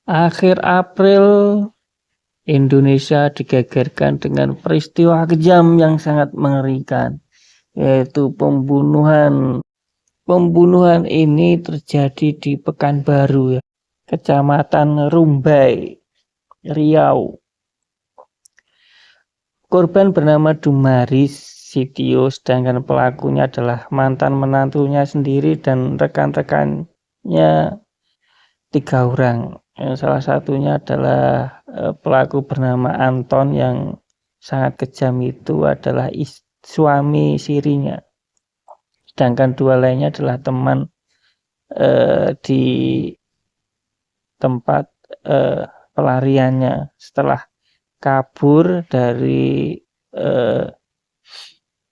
Akhir April, Indonesia digegerkan dengan peristiwa kejam yang sangat mengerikan, yaitu pembunuhan. Pembunuhan ini terjadi di Pekanbaru, ya, Kecamatan Rumbai, Riau. Korban bernama Dumaris Sitio, sedangkan pelakunya adalah mantan menantunya sendiri dan rekan-rekannya 3 orang. Salah satunya adalah pelaku bernama Anton yang sangat kejam, itu adalah suami sirinya. Sedangkan 2 lainnya adalah teman di tempat pelariannya setelah kabur dari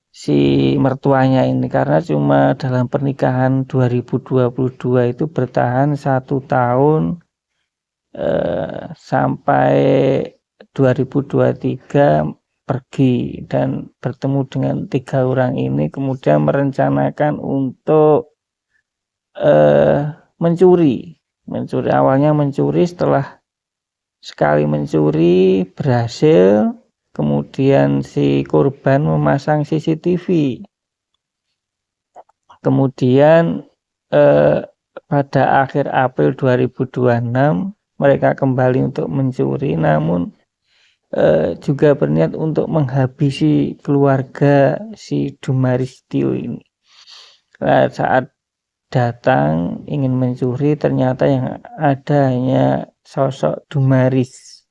si mertuanya ini, karena cuma dalam pernikahan 2022 itu bertahan 1 tahun sampai 2023 pergi dan bertemu dengan 3 orang ini, kemudian merencanakan untuk mencuri. Awalnya mencuri, setelah sekali mencuri berhasil, kemudian si korban memasang CCTV. Kemudian pada akhir April 2026 mereka kembali untuk mencuri, namun juga berniat untuk menghabisi keluarga si Dumaris Sitio ini. Nah, saat datang ingin mencuri, ternyata yang ada hanya sosok Dumaris,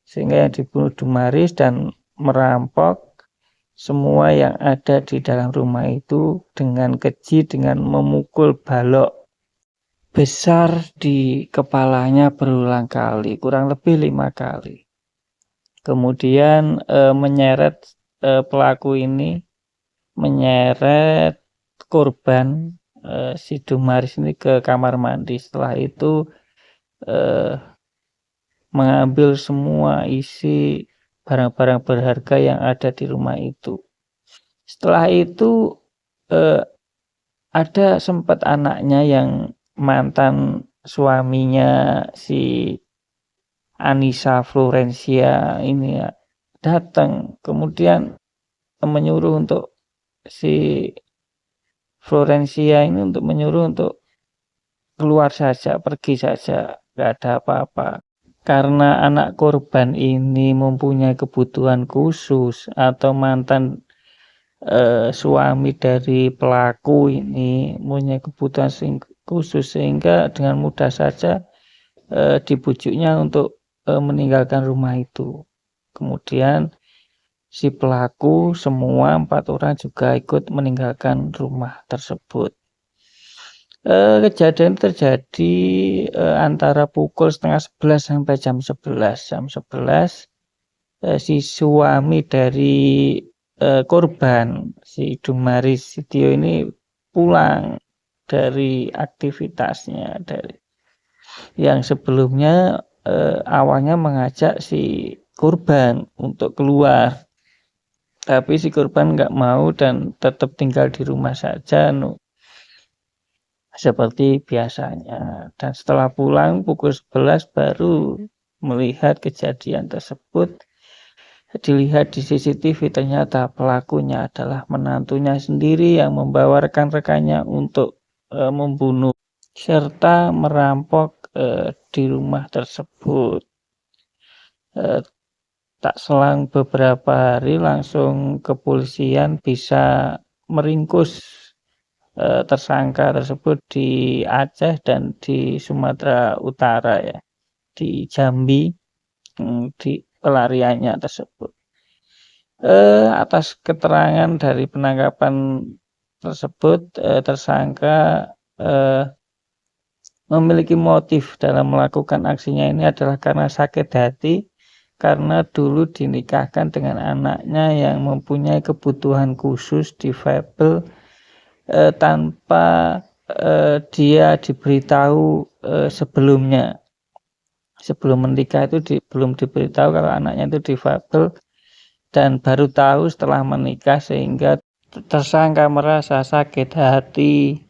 sehingga yang dibunuh Dumaris dan merampok semua yang ada di dalam rumah itu dengan keji, dengan memukul balok besar di kepalanya berulang kali, kurang lebih 5 kali. Kemudian menyeret pelaku ini, menyeret korban si Dumaris ini ke kamar mandi. Setelah itu mengambil semua isi barang-barang berharga yang ada di rumah itu. Setelah itu ada sempat anaknya yang mantan suaminya si Anissa Florencia ini ya, datang, kemudian menyuruh untuk si Florencia ini untuk menyuruh untuk keluar saja, pergi saja, nggak ada apa-apa. Karena anak korban ini mempunyai kebutuhan khusus atau mantan suami dari pelaku ini mempunyai kebutuhan khusus, sehingga dengan mudah saja dibujuknya untuk meninggalkan rumah itu. Kemudian si pelaku semua 4 orang juga ikut meninggalkan rumah tersebut. Kejadian terjadi antara pukul 10:30 sampai jam 11. Jam 11 si suami dari korban, si Dumaris Sitio ini pulang dari aktivitasnya, dari yang sebelumnya awalnya mengajak si korban untuk keluar, tapi si korban nggak mau dan tetap tinggal di rumah saja seperti biasanya. Dan setelah pulang pukul 11 baru melihat kejadian tersebut. Dilihat di CCTV, ternyata pelakunya adalah menantunya sendiri yang membawa rekan-rekannya untuk membunuh serta merampok di rumah tersebut. Tak selang beberapa hari langsung kepolisian bisa meringkus tersangka tersebut di Aceh dan di Sumatera Utara, ya, di Jambi, di pelariannya tersebut. Atas keterangan dari penangkapan tersebut, tersangka memiliki motif dalam melakukan aksinya ini adalah karena sakit hati, karena dulu dinikahkan dengan anaknya yang mempunyai kebutuhan khusus, difabel, tanpa dia diberitahu sebelumnya. Sebelum menikah itu belum diberitahu kalau anaknya itu difabel, dan baru tahu setelah menikah, sehingga tersangka merasa sakit hati